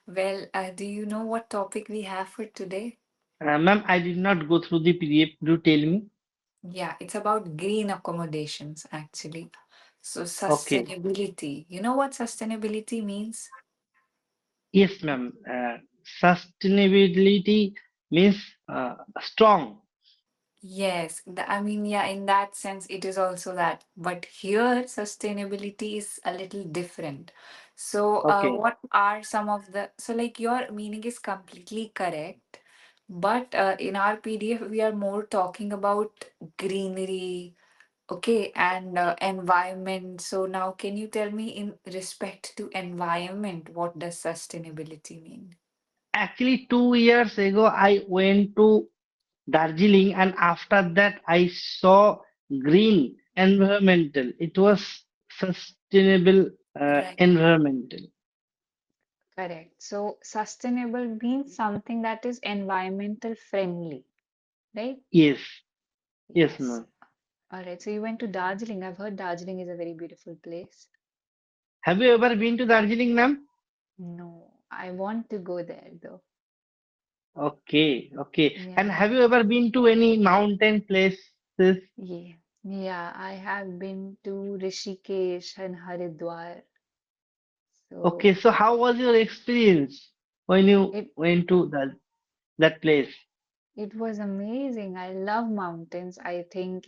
Well, do you know what topic we have for today? Ma'am, I did not go through the PDF. Do tell me. Yeah, it's about green accommodations actually. So, Okay. sustainability. You know what sustainability means? Yes, ma'am. Sustainability means strong. Yes, I mean, yeah, in that sense, it is also that. But here, sustainability is a little different. So, Okay. what are some of so like your meaning is completely correct. But in our PDF, we are more talking about greenery, okay, and environment. So, now can you tell me, in respect to environment, what does sustainability mean? Actually, 2 years ago, I went to Darjeeling, and after that, I saw green environmental. It was sustainable Right. environmental. Correct. So sustainable means something that is environmental friendly, right? Yes. Yes, Yes. ma'am. All right. So you went to Darjeeling. I've heard Darjeeling is a very beautiful place. Have you ever been to Darjeeling, ma'am? No, I want to go there though. Okay, okay. And Yeah. have you ever been to any mountain places? Yeah. Yeah. I have been to Rishikesh and Haridwar. Okay, So so how was your experience when you it went to that place? it was amazing. I love mountains. I think,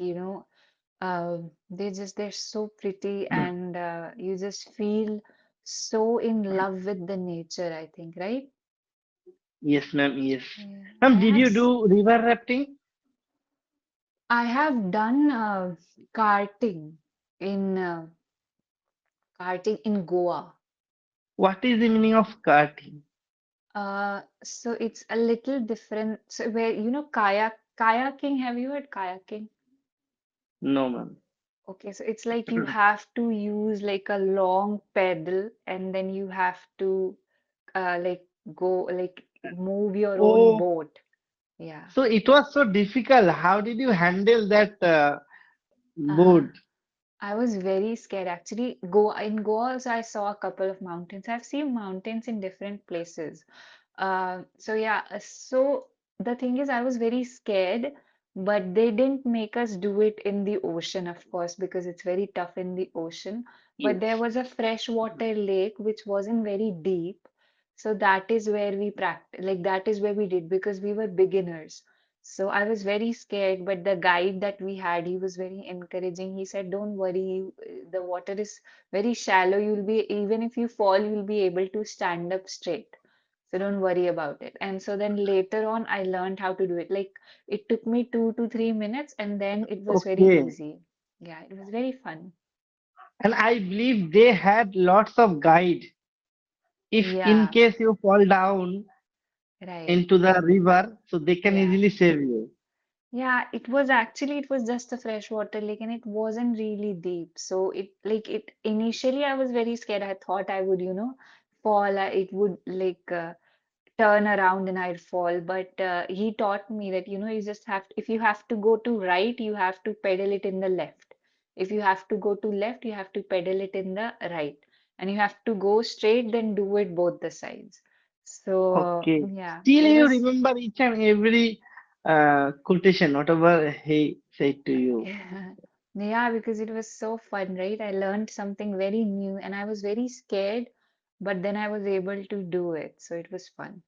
they're so pretty and you just feel so in love with the nature, I think, right? Yes, ma'am, yes. Yeah. Ma'am, did you do river rafting? I have done in uh, karting in Goa. What is the meaning of karting? So it's a little different. So where kayaking, have you heard kayaking? No, ma'am. Okay, so it's like you have to use like a long pedal and then you have to like go like move your own Oh, boat. Yeah. so it was so difficult. How did you handle that Uh, boat? I was very scared actually. Goa also I saw a couple of mountains. I've seen mountains in different places. So yeah, so the thing is I was very scared, but they didn't make us do it in the ocean, of course, because it's very tough in the ocean. But Yes. there was a freshwater lake which wasn't very deep. So that is where we practice, like that is where we did because we were beginners. So I was very scared, but the guide that we had, he was very encouraging. He said, "Don't worry, the water is very shallow. You'll be, even if you fall, you'll be able to stand up straight. So don't worry about it." And so then later on, I learned how to do it. Like it took me 2 to 3 minutes, and then it was very Okay. easy. Yeah, it was very fun. And I believe they had lots of guide. If in Yeah, case you fall down right. into the river, so they can Yeah. easily save you. Yeah, it was just a freshwater lake and it wasn't really deep. So it initially I was very scared. I thought I would, fall. It would turn around and I'd fall. But he taught me that, you just if you have to go to right, you have to pedal it in the left. If you have to go to left, you have to pedal it in the right. And you have to go straight, then do it both the sides. So, Okay. yeah, Still it you was. remember each and every quotation, whatever he said to you. Yeah. Yeah, because it was so fun, right? I learned something very new and I was very scared, but then I was able to do it. So it was fun.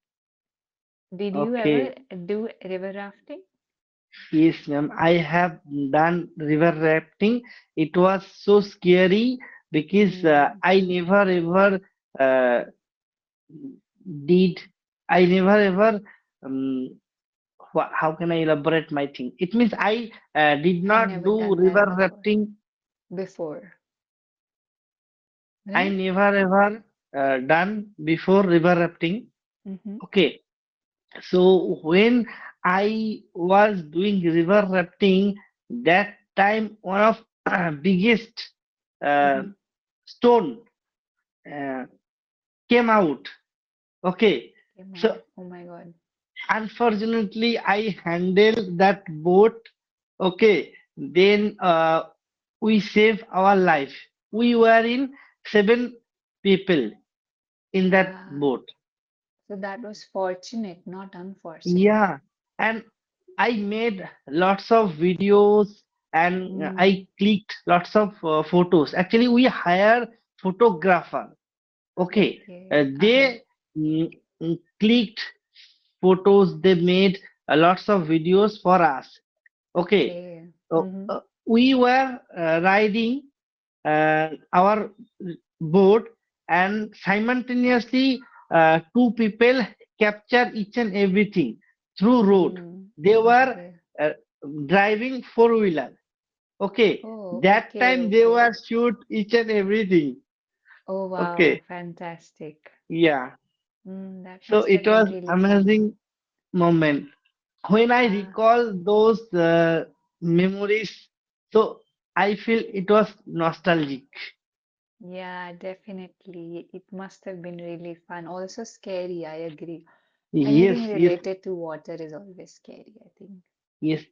Did you Okay. ever do river rafting? Yes, ma'am. I have done river rafting. It was so scary because Mm, I never ever uh, did. I never ever. Um, how can I elaborate my thing? It means I did I not never do done that river before. rafting. Before, I right? never ever done before river rafting. Mm-hmm. Okay. So when I was doing river rafting, that time one of biggest uh, Mm-hmm. stone uh, came out. Okay, Came so out. Oh my God. unfortunately I handled that boat. Okay, then we saved our life. We were in 7 people in that Ah, boat. So that was fortunate, not unfortunate. Yeah, and I made lots of videos and I Mm, clicked lots of photos. Actually, we hire photographer. Okay, okay. Uh-huh. they clicked photos. They made lots of videos for us. Okay, Okay. uh, Mm-hmm. we were riding our boat, and simultaneously two people capture each and everything through road. Mm, They were okay. uh, driving four-wheeler. Okay, Oh, that okay, time they okay. were shoot each and everything. Oh, wow. Okay, Fantastic. yeah. That So must it have been was really fun. amazing moment. When I Uh, recall those memories, so I feel it was nostalgic. yeah, definitely. It must have been really fun. Also scary, I agree. Anything Yes, yes, related to water is always scary, I think. yes.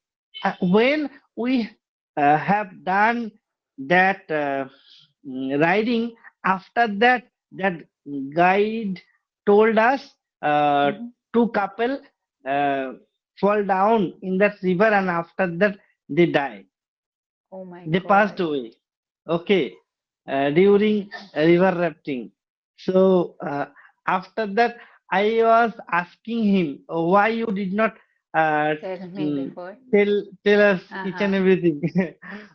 When we have done that riding, after that, that guide told us Hmm. two couple uh, fall down in that river, and after that they die. Oh my They passed God. away. Okay, during river rafting. So after that, I was asking him why you did not uh, Tell me mm, before. tell us each and Uh-huh. everything.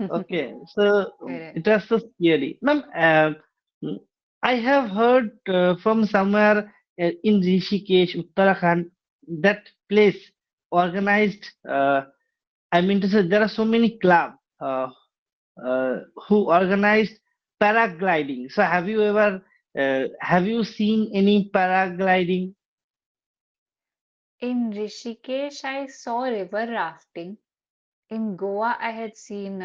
Okay, so it Correct. was so scary. Ma'am, mm, I have heard from somewhere in Rishikesh, Uttarakhand, that place organized. I mean to say, there are so many clubs who organized paragliding. So have you seen any paragliding? In Rishikesh, I saw river rafting. In Goa, I had seen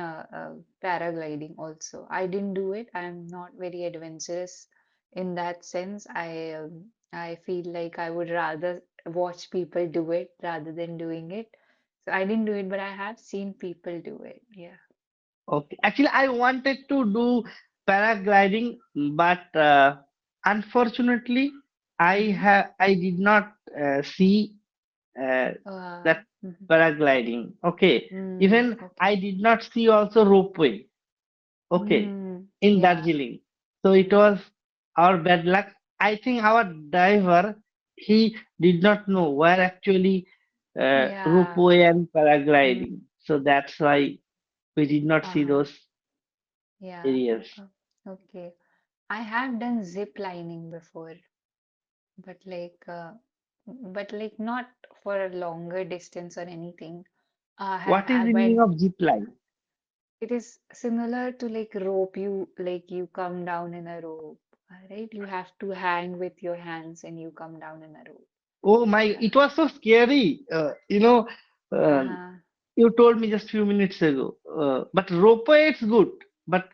paragliding also. I didn't do it. I'm not very adventurous in that sense. I feel like I would rather watch people do it rather than doing it. So I didn't do it, but I have seen people do it. Yeah. Okay, actually, I wanted to do paragliding, but unfortunately, Mm-hmm. I did not see uh, that Mm-hmm. paragliding. Okay, even I Okay. did not see also ropeway. Okay, in Yeah. Darjeeling. So it Mm. was our bad luck. I think our driver, he did not know where actually Yeah. ropeway and Mm. paragliding. So that's why we did not see Uh-huh. those Yeah. areas. Oh, okay. I have done zip lining before, but not for a longer distance or anything. What is I the meaning went. of zip line? It is similar to like rope. You come down in a rope, right? You have to hang with your hands and you come down in a rope. Oh my, it was so scary. Um, Uh-huh. you told me just few minutes ago. But ropeway it's good. But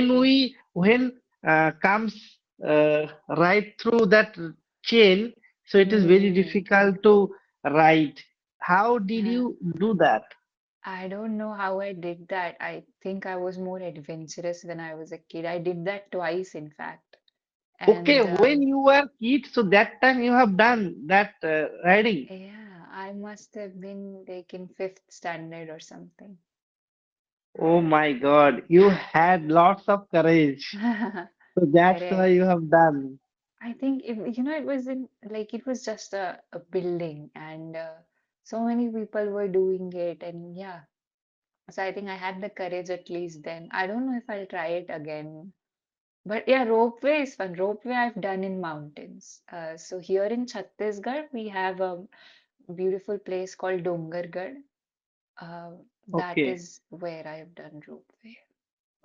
Okay. when comes right through that chain, so it is very Hmm. difficult to ride. How did you do that? I don't know how I did that. I think I was more adventurous when I was a kid. I did that twice, in fact. Okay, And when you were kid, so that time you have done that riding. yeah, I must have been like in fifth standard or something. Oh my God, you had lots of courage. So that's why Correct. you have done. I think it was it was just a building and so many people were doing it and yeah. So I think I had the courage at least then. I don't know if I'll try it again. But yeah, ropeway is fun. Ropeway I've done in mountains. So here in Chhattisgarh, we have a beautiful place called Dongargarh. Uh, that Okay. is where I have done ropeway.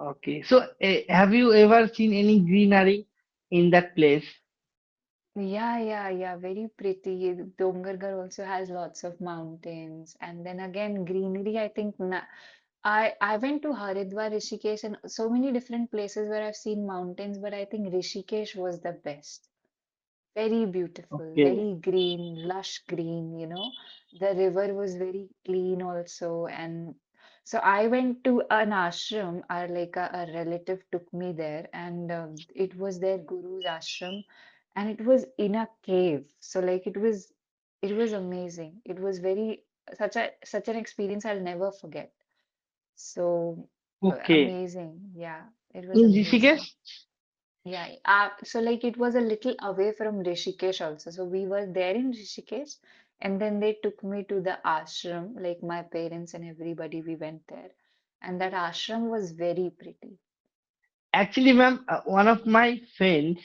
Okay. So, have you ever seen any greenery in that place? Yeah, yeah, yeah, very pretty. Dongargarh also has lots of mountains, and then again greenery. I think I went to Haridwar, Rishikesh, and so many different places where I've seen mountains, but I think Rishikesh was the best. Very beautiful, Okay. very green, lush green. The river was very clean also. And so I went to an ashram, a relative took me there, and it was their guru's ashram. and it was in a cave. So like it was amazing. It was very such an experience I'll never forget. So Okay. amazing. Yeah, it was In amazing. Rishikesh? Yeah, so like it was a little away from Rishikesh also. So we were there in Rishikesh, and then they took me to the ashram, like my parents and everybody, we went there. And that ashram was very pretty. Actually, ma'am, one of my friends,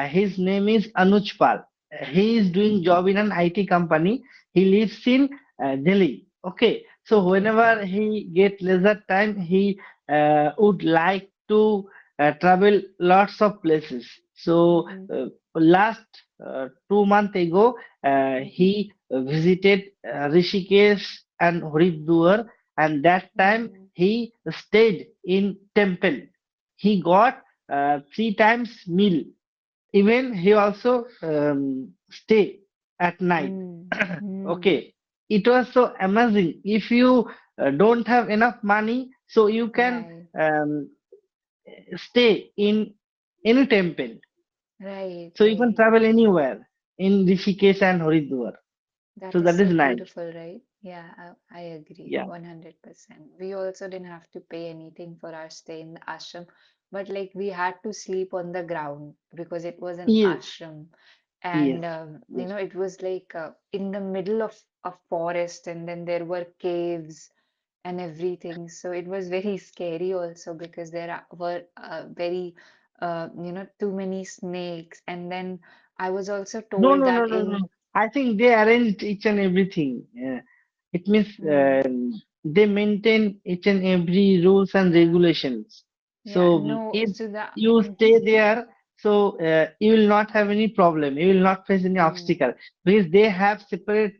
his name is Anuj Pal. He is doing job in an IT company. He lives in Delhi. Okay, so Okay. whenever he get leisure time, he would like to travel lots of places. So Mm-hmm. last 2 months ago, Mm-hmm. he visited Rishikesh and Haridwar, and that time Mm-hmm. he stayed in temple. He got 3 times meal. Even he also stay at night. Mm-hmm. Okay, it was so amazing. If you don't have enough money, so you can Right. um, stay in any temple. Right. So you can Right. travel anywhere in Rishikesh and Haridwar. That So is that is so nice. beautiful, right? Yeah, I agree Yeah. 100%. We also didn't have to pay anything for our stay in the ashram, but like we had to sleep on the ground because it was an Yes. ashram. Yes. And Yes. it was like in the middle of a forest, and then there were caves and everything. So it was very scary also because were very, too many snakes. And then I was also No, told no, no, that no, no. in I think they arranged each and everything. It means mm, they maintain each and every rules and yeah. regulations. Yeah, So no, if so the you stay there, so you will not have any problem. You will not face any mm, obstacle because they have separate,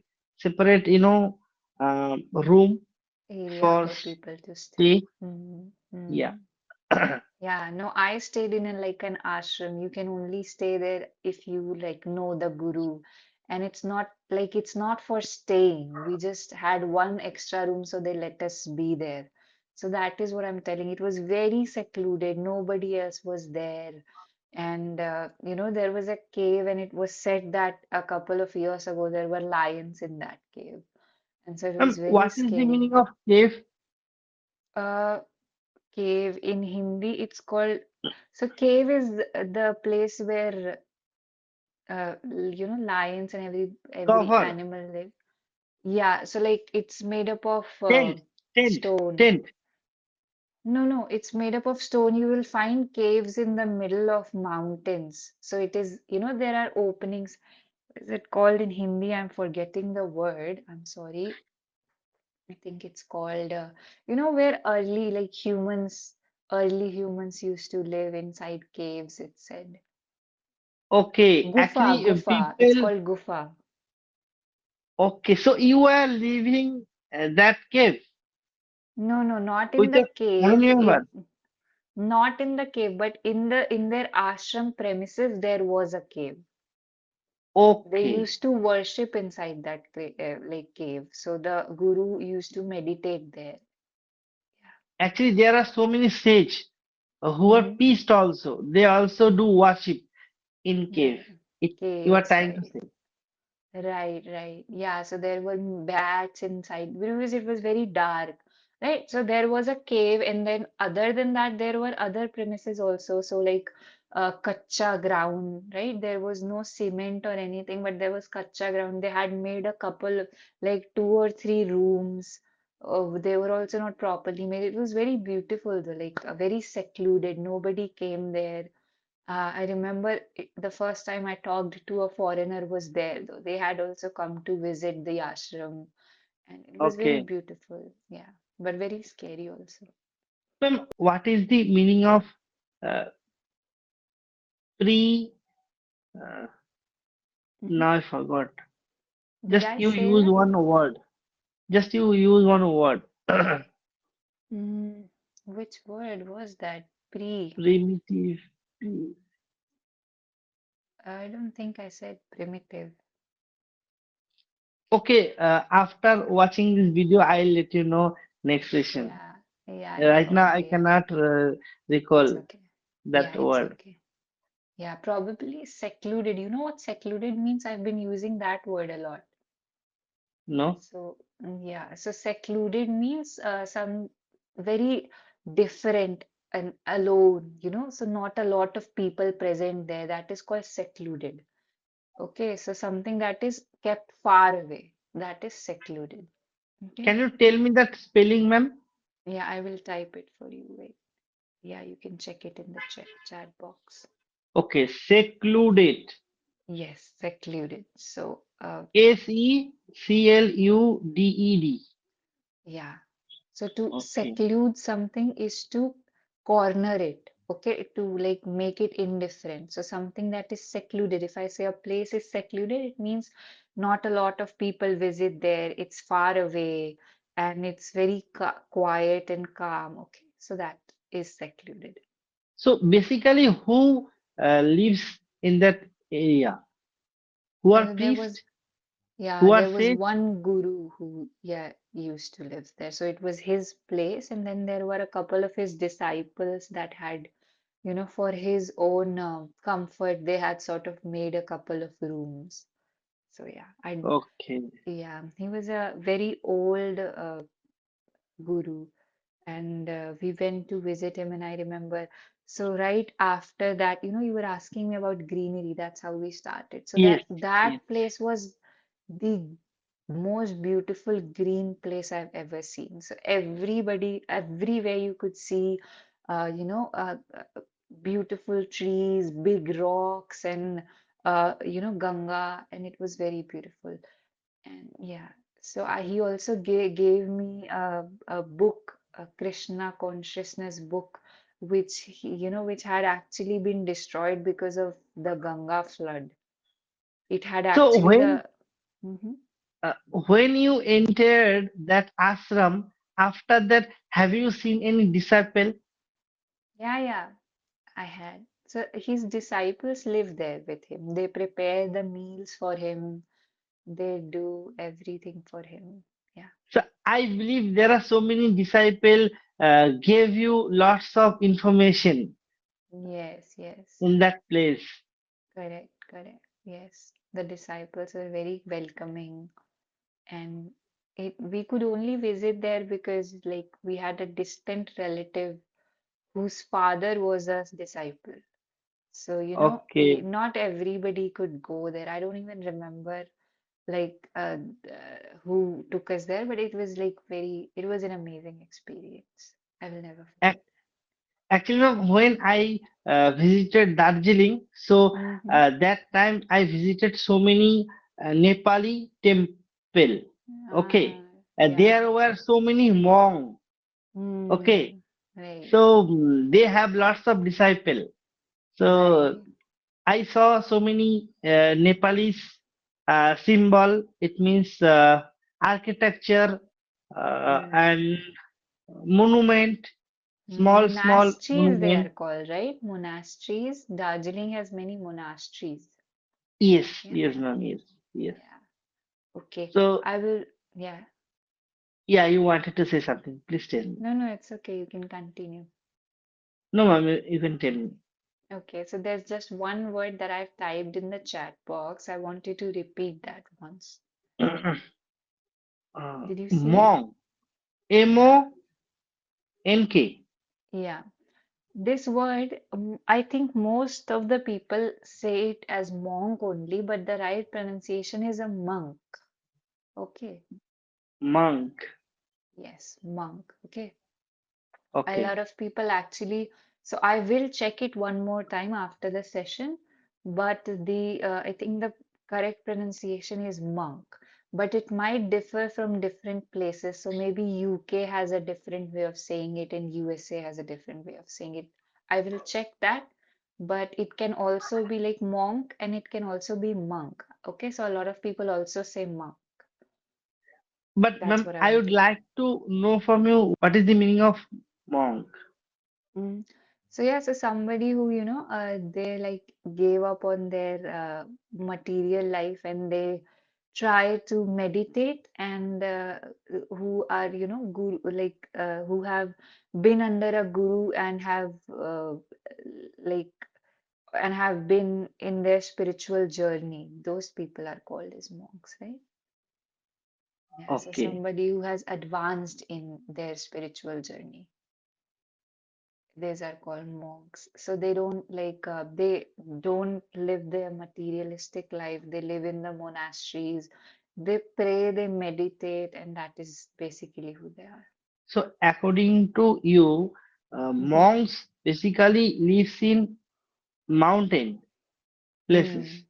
room area for for people to stay. stay. Mm, Yeah. mm. Yeah, no, I stayed in like an ashram. You can only stay there if you like know the guru. And it's not for staying. We just had one extra room, so they let us be there. So that is what I'm telling. It was very secluded. Nobody else was there. And there was a cave, and it was said that a couple of years ago there were lions in that cave. And so it was very What is the scary. meaning of cave? Uh, Cave in Hindi, it's called. So cave is the place where lions and every Cover. animal live. Yeah, so like it's made up of Tent. Tent. stone. Tent. No, no, it's made up of stone. You will find caves in the middle of mountains. So it is, there are openings. Is it called in Hindi? I'm forgetting the word. I'm sorry. I think it's called, where early humans used to live inside caves, it said. Okay. Gufa, Actually, gufa. It's people. called gufa. Okay, so you were living that cave No, no, not in with the your cave. family member. Not in the cave, but in their ashram premises, there was a cave. They Okay. used to worship inside that like cave. So the guru used to meditate there. Actually, there are so many sage who are Hmm. priest also. They also do worship in cave. Yeah, It, you are caves, trying to right. say. Right, right. Yeah, so there were bats inside because it was very dark, right? So there was a cave, and then other than that, there were other premises also. So like kacha ground, right? There was no cement or anything, but there was kacha ground. They had made a couple, like two or three rooms. They were also not properly made. It was very beautiful, though, like very secluded. Nobody came there. I remember the first time I talked to a foreigner was there, though. They had also come to visit the ashram, and it was very Okay. beautiful. Yeah, but very scary also. Ma'am, what is the meaning of uh, pre? Uh, Hmm. now I forgot. Did Just I you say use that? one word. Just you use one word. Mm, which word was that? Pre. Primitive. I don't think I said primitive. Okay. After watching this video, I'll let you know next session. Yeah, yeah, yeah. Right now, I Okay, cannot it's recall okay. that Yeah, it's word. okay. Yeah, probably secluded. You know what secluded means? I've been using that word a lot. No. So, yeah, so secluded means some very different and alone, so not a lot of people present there. That is called secluded. Okay, so something that is kept far away. That is secluded. Okay, Can you tell me that spelling, ma'am? yeah, I will type it for you. Wait, yeah, you can check it in the chat box. Okay, secluded. Yes, secluded. So, Secluded. yeah. So to Okay. seclude something is to corner it, okay, to like make it indifferent. So something that is secluded, if I say a place is secluded, it means not a lot of people visit there, it's far away, and it's very quiet and calm. Okay, so that is secluded. So basically, who lives in that area? Who are There was priests? Yeah, Who are there was sage? one guru who, yeah, used to live there. So it was his place, and then there were a couple of his disciples that had, for his own comfort, they had sort of made a couple of rooms. So Okay. yeah, he was a very old guru, and we went to visit him. And I remember, so right after that, you were asking me about greenery. That's how we started. So Yes. that Yes. place was the most beautiful green place I've ever seen. So everybody, everywhere you could see, beautiful trees, big rocks, and Ganga, and it was very beautiful. And yeah, so he also gave me a book, a Krishna consciousness book, which had actually been destroyed because of the Ganga flood. It had So actually the. Mhm. uh, when you entered that ashram, after that, have you seen any disciple? Yeah, yeah, I had. So his disciples live there with him. They prepare the meals for him. They do everything for him. Yeah. So I believe there are so many disciple gave you lots of information Yes, yes. in that place. Correct, correct. Yes. The disciples were very welcoming, and we could only visit there because like we had a distant relative whose father was a disciple. So, Okay. not everybody could go there. I don't even remember like who took us there, but it was an amazing experience. I will never forget. Actually, ma'am, when I visited Darjeeling, so Mm-hmm. that time I visited so many Nepali temple. Okay, Yeah. there were so many monks. Okay, Mm, right, so they have lots of disciple. So right. I saw so many Nepalese symbol. It means architecture Mm. and monument, small Monasteries they are monument. called, right? Monasteries. Darjeeling has many monasteries. Yes, Yeah, yes, ma'am, yes, yes. yeah. Okay. So, I will, yeah. yeah, you wanted to say something. Please tell me. No, no, it's okay. You can continue. No, ma'am, you can tell me. Okay, so there's just one word that I've typed in the chat box. I want you to repeat that once. Did you see it? Monk, Monk. Yeah. This word, I think most of the people say it as monk only, but the right pronunciation is a monk. Okay. Monk. Yes, monk. Okay. A Okay. lot of people actually, so I will check it one more time after the session, but I think the correct pronunciation is monk, but it might differ from different places. So maybe UK has a different way of saying it and USA has a different way of saying it. I will check that, but it can also be like monk and it can also be monk. Okay, so a lot of people also say monk. But, That's ma'am, what I I would wanted to. like to know from you what is the meaning of monk? Mm. So yeah, so somebody who, they like gave up on their material life and they try to meditate and who are, guru, like who have been under a guru and have like and have been in their spiritual journey. Those people are called as monks, right? Yeah, so Okay. somebody who has advanced in their spiritual journey. These are called monks. So they don't live their materialistic life. They live in the monasteries. They pray, they meditate, and that is basically who they are. So according to you, Hmm. monks basically lives in mountain places. Hmm.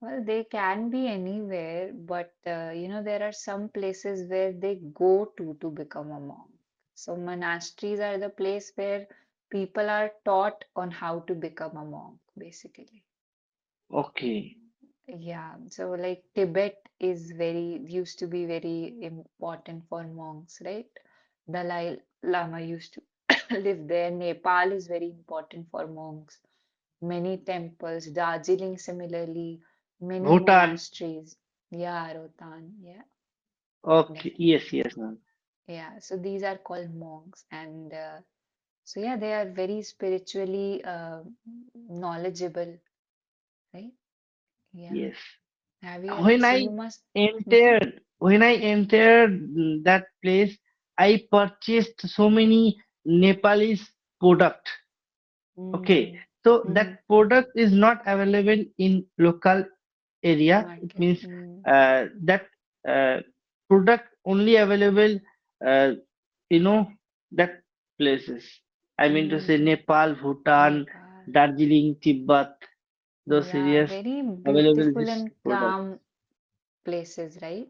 Well, they can be anywhere, but there are some places where they go to become a monk. So monasteries are the place where people are taught on how to become a monk, basically. Okay. Yeah, so like Tibet is very used to be very important for monks, right? Dalai Lama used to live there. Nepal is very important for monks. Many temples. Darjeeling similarly, many Bhutan. monasteries. Yeah, Rotan. Yeah, Okay. Yes, definitely. yes, ma'am. Yeah, so these are called monks, and so yeah, they are very spiritually knowledgeable, right? Yeah. Yes. Have you? When So I you must. Mhm. entered that place, I purchased so many Nepalese product. Okay, Mm. so Mm-hmm. that product is not available in local area. It Market. means Mm. that uh, product only available, uh, you know, that places. I mean to say Mm. Nepal, Bhutan, Nepal. Darjeeling, Tibet, those Yeah, areas very available beautiful this and product. calm places, right?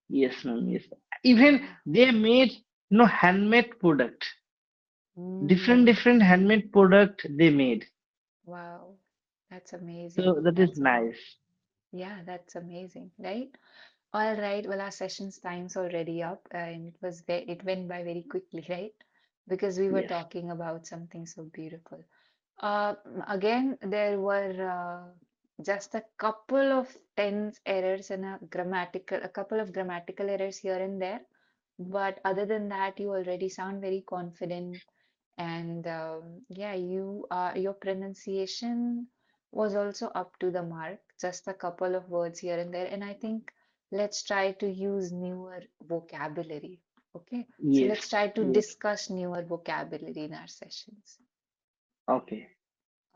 Yes, ma'am. Yes. Even Yeah. they made handmade product. Mm. Different handmade product they made. Wow. That's So amazing. that is That's amazing. nice. Yeah, that's amazing, right? All right. Well, our session's time's already up, and it went by very quickly, right? Because we were Yes. talking about something so beautiful. Uh, Again, there were just a couple of tense errors and a couple of grammatical errors here and there. But other than that, you already sound very confident, and yeah, your pronunciation was also up to the mark. Just a couple of words here and there, and I think let's try to use newer vocabulary. Okay, so Yes. let's try to Yes. discuss newer vocabulary in our sessions. Okay.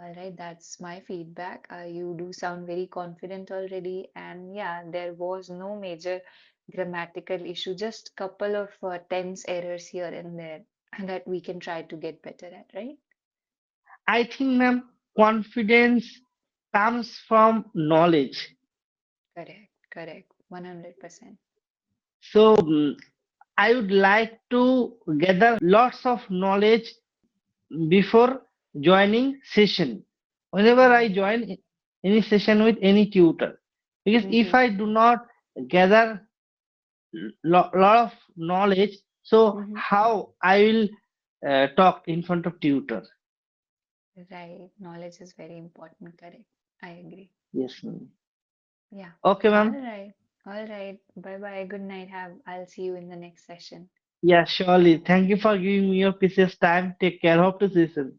All right, that's my feedback. You do sound very confident already, and yeah, there was no major grammatical issue, just couple of tense errors here and there that we can try to get better at, right? I think, ma'am, confidence comes from knowledge. Correct, correct, 100%. So I would like to gather lots of knowledge before joining session. Whenever I Right. join any session with any tutor, because if Mm-hmm. I do not gather lot of knowledge, so Mm-hmm. how I will talk in front of tutor? Right. Knowledge is very important. Correct. I agree. Yes, ma'am. Yeah. Okay, All ma'am. right. All right. Bye bye. Good night. I'll see you in the next session. Yeah, surely. Thank you for giving me your precious time. Take care. Hope to see you soon.